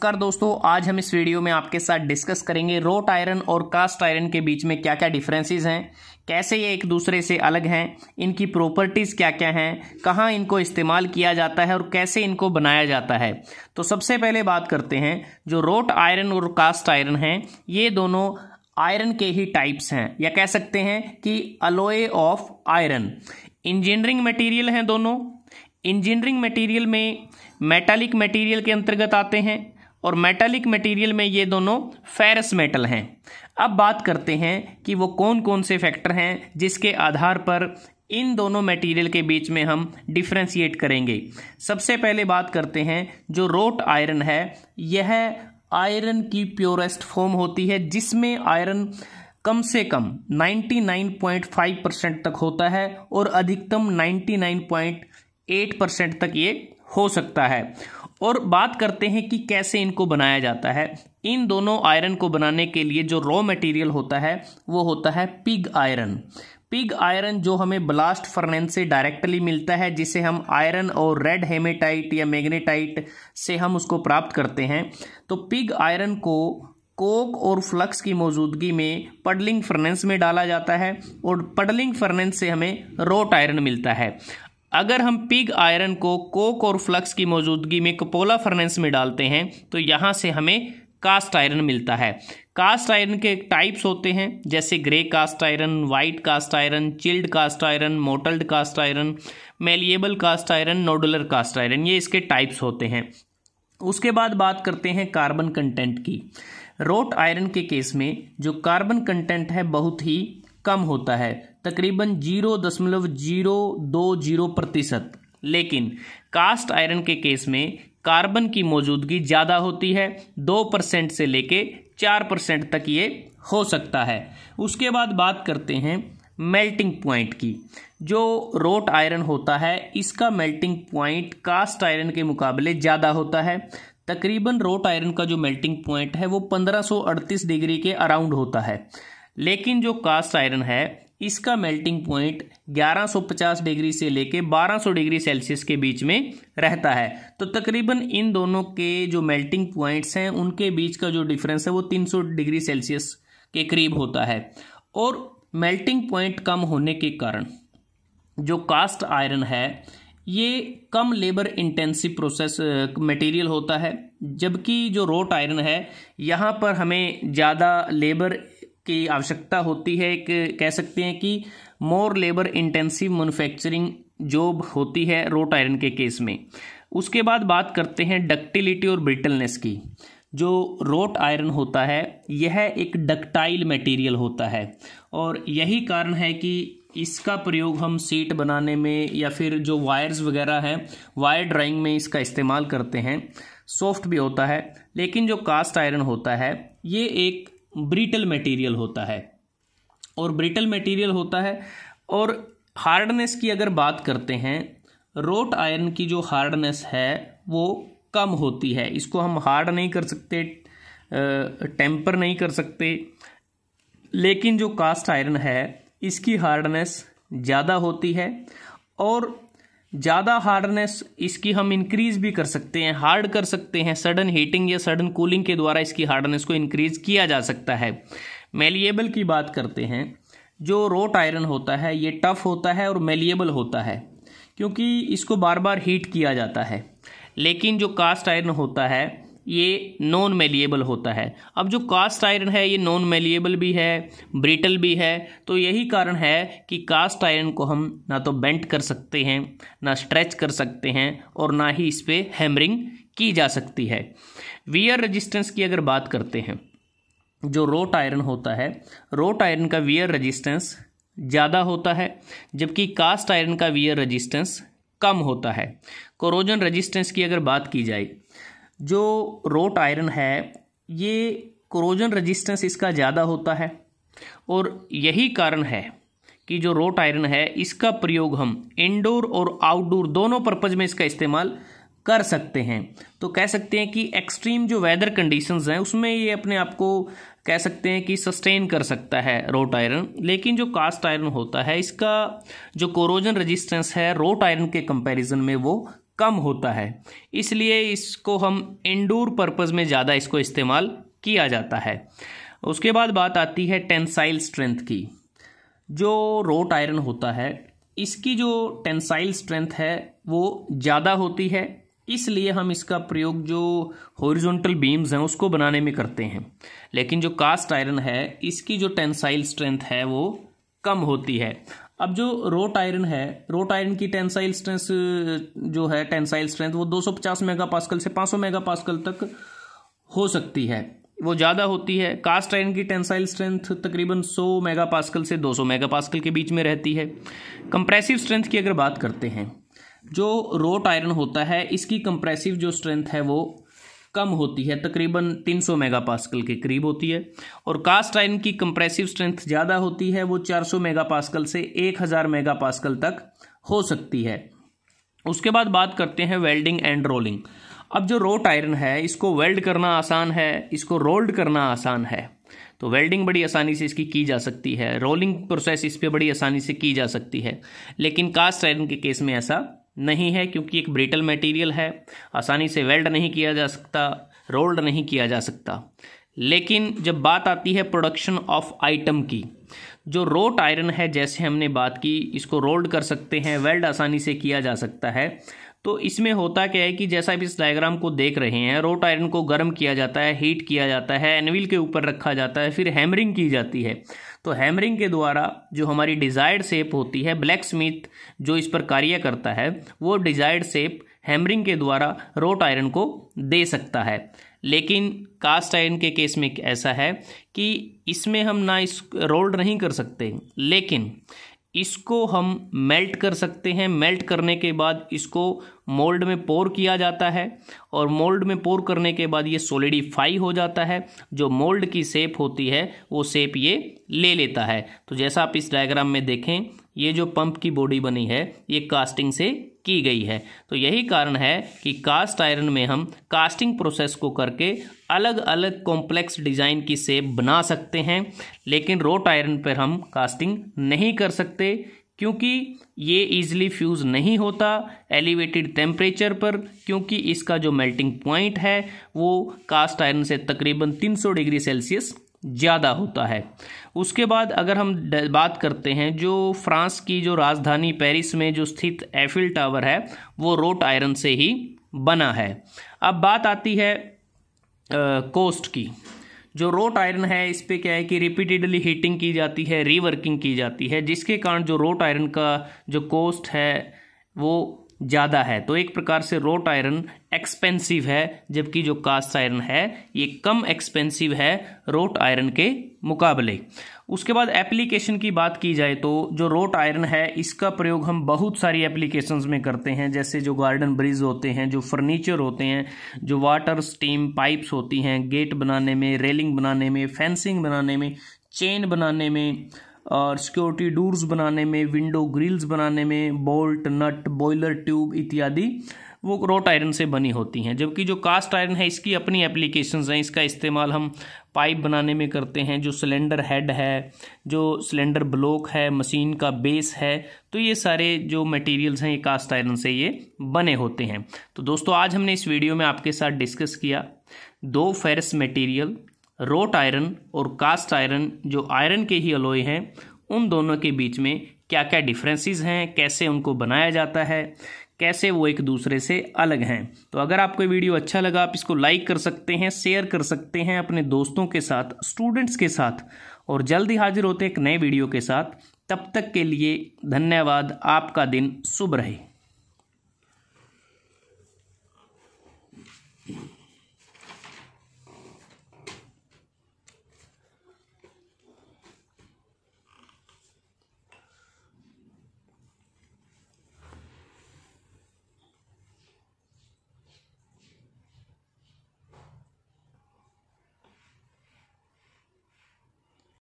नमस्कार दोस्तों, आज हम इस वीडियो में आपके साथ डिस्कस करेंगे रोट आयरन और कास्ट आयरन के बीच में क्या क्या डिफरेंसेस हैं, कैसे ये एक दूसरे से अलग हैं, इनकी प्रॉपर्टीज़ क्या क्या हैं, कहाँ इनको इस्तेमाल किया जाता है और कैसे इनको बनाया जाता है। तो सबसे पहले बात करते हैं, जो रोट आयरन और कास्ट आयरन हैं ये दोनों आयरन के ही टाइप्स हैं, या कह सकते हैं कि alloy of iron. Engineering material हैं दोनों। इंजीनियरिंग मटेरियल में मेटालिक मटेरियल के अंतर्गत आते हैं और मेटालिक मटेरियल में ये दोनों फेरस मेटल हैं। अब बात करते हैं कि वो कौन कौन से फैक्टर हैं जिसके आधार पर इन दोनों मटेरियल के बीच में हम डिफ्रेंशिएट करेंगे। सबसे पहले बात करते हैं, जो रोट आयरन है यह आयरन की प्योरेस्ट फॉर्म होती है, जिसमें आयरन कम से कम 99.5% तक होता है और अधिकतम 99.8% तक ये हो सकता है। और बात करते हैं कि कैसे इनको बनाया जाता है। इन दोनों आयरन को बनाने के लिए जो रॉ मटेरियल होता है वो होता है पिग आयरन। पिग आयरन जो हमें ब्लास्ट फर्नेस से डायरेक्टली मिलता है, जिसे हम आयरन और रेड हेमेटाइट या मैग्नेटाइट से हम उसको प्राप्त करते हैं। तो पिग आयरन को कोक और फ्लक्स की मौजूदगी में पडलिंग फर्नेस में डाला जाता है और पडलिंग फर्नेस से हमें रोट आयरन मिलता है। अगर हम पिग आयरन को कोक और फ्लक्स की मौजूदगी में कपोला फर्नेस में डालते हैं तो यहाँ से हमें कास्ट आयरन मिलता है। कास्ट आयरन के टाइप्स होते हैं, जैसे grey cast iron, white cast iron, chilled cast iron, mottled cast iron, malleable cast iron, nodular cast iron, ये इसके टाइप्स होते हैं। उसके बाद बात करते हैं कार्बन कंटेंट की। रोट आयरन के केस में जो कार्बन कंटेंट है बहुत ही कम होता है, तकरीबन 0.020%। लेकिन कास्ट आयरन के केस में कार्बन की मौजूदगी ज़्यादा होती है, 2% से लेके 4% तक ये हो सकता है। उसके बाद बात करते हैं मेल्टिंग पॉइंट की। जो रोट आयरन होता है इसका मेल्टिंग पॉइंट कास्ट आयरन के मुकाबले ज़्यादा होता है। तकरीबन रोट आयरन का जो मेल्टिंग पॉइंट है वो 1538 डिग्री के अराउंड होता है, लेकिन जो कास्ट आयरन है इसका मेल्टिंग पॉइंट 1150 डिग्री से लेके 1200 डिग्री सेल्सियस के बीच में रहता है। तो तकरीबन इन दोनों के जो मेल्टिंग पॉइंट्स हैं उनके बीच का जो डिफरेंस है वो 300 डिग्री सेल्सियस के करीब होता है। और मेल्टिंग पॉइंट कम होने के कारण जो कास्ट आयरन है ये कम लेबर इंटेंसिव प्रोसेस मटेरियल होता है, जबकि जो रोट आयरन है यहाँ पर हमें ज़्यादा लेबर की आवश्यकता होती है। एक कह सकते हैं कि मोर लेबर इंटेंसिव मैन्युफैक्चरिंग जॉब होती है रोट आयरन के केस में। उसके बाद बात करते हैं डक्टिलिटी और ब्रिटलनेस की। जो रोट आयरन होता है यह एक डक्टाइल मटेरियल होता है और यही कारण है कि इसका प्रयोग हम सीट बनाने में या फिर जो वायर्स वगैरह हैं वायर ड्राइंग में इसका इस्तेमाल करते हैं। सॉफ्ट भी होता है, लेकिन जो कास्ट आयरन होता है ये एक ब्रिटल मटेरियल होता है और ब्रिटल मटेरियल होता है। और हार्डनेस की अगर बात करते हैं, रोट आयरन की जो हार्डनेस है वो कम होती है। इसको हम हार्ड नहीं कर सकते, टेम्पर नहीं कर सकते, लेकिन जो कास्ट आयरन है इसकी हार्डनेस ज़्यादा होती है और ज़्यादा हार्डनेस इसकी हम इंक्रीज़ भी कर सकते हैं, हार्ड कर सकते हैं। सडन हीटिंग या सडन कूलिंग के द्वारा इसकी हार्डनेस को इंक्रीज़ किया जा सकता है। मेलिएबल की बात करते हैं, जो रोट आयरन होता है ये टफ होता है और मेलिएबल होता है क्योंकि इसको बार बार हीट किया जाता है, लेकिन जो कास्ट आयरन होता है ये नॉन मेलिएबल होता है। अब जो कास्ट आयरन है ये नॉन मेलिएबल भी है, ब्रिटल भी है, तो यही कारण है कि कास्ट आयरन को हम ना तो बेंट कर सकते हैं, ना स्ट्रेच कर सकते हैं और ना ही इस पर हैमरिंग की जा सकती है। वियर रेजिस्टेंस की अगर बात करते हैं, जो रोट आयरन होता है, रोट आयरन का वियर रेजिस्टेंस ज़्यादा होता है, जबकि कास्ट आयरन का वियर रेजिस्टेंस कम होता है। कोरोजन रेजिस्टेंस की अगर बात की जाए, जो रोट आयरन है ये कोरोजन रेजिस्टेंस इसका ज़्यादा होता है और यही कारण है कि जो रोट आयरन है इसका प्रयोग हम इंडोर और आउटडोर दोनों पर्पज़ में इसका इस्तेमाल कर सकते हैं। तो कह सकते हैं कि एक्सट्रीम जो वेदर कंडीशंस हैं उसमें ये अपने आप को कह सकते हैं कि सस्टेन कर सकता है रोट आयरन। लेकिन जो कास्ट आयरन होता है इसका जो कोरोजन रेजिस्टेंस है रोट आयरन के कंपैरिजन में वो कम होता है, इसलिए इसको हम इंडोर पर्पज़ में ज़्यादा इसको इस्तेमाल किया जाता है। उसके बाद बात आती है टेंसाइल स्ट्रेंथ की। जो रोट आयरन होता है इसकी जो टेंसाइल स्ट्रेंथ है वो ज़्यादा होती है, इसलिए हम इसका प्रयोग जो हॉरिजॉन्टल बीम्स हैं उसको बनाने में करते हैं। लेकिन जो कास्ट आयरन है इसकी जो टेंसाइल स्ट्रेंथ है वो कम होती है। अब जो रोट आयरन है, रोट आयरन की टेंसाइल स्ट्रेंथ जो है, टेंसाइल स्ट्रेंथ वो 250 मेगापास्कल से 500 मेगापास्कल तक हो सकती है, वो ज़्यादा होती है। कास्ट आयरन की टेंसाइल स्ट्रेंथ तकरीबन 100 मेगापास्कल से 200 मेगापास्कल के बीच में रहती है। कंप्रेसिव स्ट्रेंथ की अगर बात करते हैं, जो रोट आयरन होता है इसकी कंप्रेसिव जो स्ट्रेंथ है वो कम होती है, तकरीबन 300 मेगापास्कल के करीब होती है। और कास्ट आयरन की कंप्रेसिव स्ट्रेंथ ज़्यादा होती है, वो 400 मेगापास्कल से 1000 मेगापास्कल तक हो सकती है। उसके बाद बात करते हैं वेल्डिंग एंड रोलिंग। अब जो रोट आयरन है इसको वेल्ड करना आसान है, इसको रोल्ड करना आसान है, तो वेल्डिंग बड़ी आसानी से इसकी की जा सकती है, रोलिंग प्रोसेस इस पर बड़ी आसानी से की जा सकती है। लेकिन कास्ट आयरन के केस में ऐसा नहीं है, क्योंकि एक ब्रिटल मटेरियल है, आसानी से वेल्ड नहीं किया जा सकता, रोल्ड नहीं किया जा सकता। लेकिन जब बात आती है प्रोडक्शन ऑफ आइटम की, जो रोट आयरन है जैसे हमने बात की, इसको रोल्ड कर सकते हैं, वेल्ड आसानी से किया जा सकता है। तो इसमें होता क्या है कि जैसा आप इस डायग्राम को देख रहे हैं, रोट आयरन को गर्म किया जाता है, हीट किया जाता है, एनविल के ऊपर रखा जाता है, फिर हैमरिंग की जाती है। तो हैमरिंग के द्वारा जो हमारी डिज़ायर्ड शेप होती है, ब्लैक स्मिथ जो इस पर कार्य करता है वो डिज़ायर्ड शेप हैमरिंग के द्वारा रोट आयरन को दे सकता है। लेकिन कास्ट आयरन के केस में ऐसा है कि इसमें हम ना इस रोल्ड नहीं कर सकते, लेकिन इसको हम मेल्ट कर सकते हैं। मेल्ट करने के बाद इसको मोल्ड में पोर किया जाता है, और मोल्ड में पोर करने के बाद ये सॉलिडिफाई हो जाता है। जो मोल्ड की शेप होती है वो शेप ये ले लेता है। तो जैसा आप इस डायग्राम में देखें, ये जो पंप की बॉडी बनी है ये कास्टिंग से की गई है। तो यही कारण है कि कास्ट आयरन में हम कास्टिंग प्रोसेस को करके अलग अलग कॉम्प्लेक्स डिज़ाइन की शेप बना सकते हैं, लेकिन रोट आयरन पर हम कास्टिंग नहीं कर सकते, क्योंकि ये ईजिली फ्यूज़ नहीं होता एलिवेटेड टेम्परेचर पर, क्योंकि इसका जो मेल्टिंग पॉइंट है वो कास्ट आयरन से तकरीबन 300 डिग्री सेल्सियस ज़्यादा होता है। उसके बाद अगर हम बात करते हैं, जो फ्रांस की जो राजधानी पेरिस में जो स्थित एफिल टावर है वो रोट आयरन से ही बना है। अब बात आती है कोस्ट की। जो रोट आयरन है इस पे क्या है कि रिपीटेडली हीटिंग की जाती है, रीवर्किंग की जाती है, जिसके कारण जो रोट आयरन का जो कॉस्ट है वो ज़्यादा है। तो एक प्रकार से रोट आयरन एक्सपेंसिव है, जबकि जो कास्ट आयरन है ये कम एक्सपेंसिव है रोट आयरन के मुकाबले। उसके बाद एप्लीकेशन की बात की जाए तो जो रोट आयरन है इसका प्रयोग हम बहुत सारी एप्लीकेशंस में करते हैं, जैसे जो गार्डन ब्रिज होते हैं, जो फर्नीचर होते हैं, जो वाटर स्टीम पाइप्स होती हैं, गेट बनाने में, रेलिंग बनाने में, फेंसिंग बनाने में, चेन बनाने में, और सिक्योरिटी डोर्स बनाने में, विंडो ग्रिल्स बनाने में, बोल्ट नट बॉयलर ट्यूब इत्यादि वो रोट आयरन से बनी होती हैं। जबकि जो कास्ट आयरन है इसकी अपनी एप्लीकेशंस हैं, इसका इस्तेमाल हम पाइप बनाने में करते हैं, जो सिलेंडर हेड है, जो सिलेंडर ब्लॉक है, मशीन का बेस है, तो ये सारे जो मटेरियल्स हैं ये कास्ट आयरन से ये बने होते हैं। तो दोस्तों आज हमने इस वीडियो में आपके साथ डिस्कस किया दो फेरस मटेरियल, रोट आयरन और कास्ट आयरन, जो आयरन के ही अलॉय हैं, उन दोनों के बीच में क्या क्या डिफरेंसेस हैं, कैसे उनको बनाया जाता है, कैसे वो एक दूसरे से अलग हैं। तो अगर आपको वीडियो अच्छा लगा आप इसको लाइक कर सकते हैं, शेयर कर सकते हैं अपने दोस्तों के साथ, स्टूडेंट्स के साथ, और जल्दी हाजिर होते हैं एक नए वीडियो के साथ। तब तक के लिए धन्यवाद। आपका दिन शुभ रहे।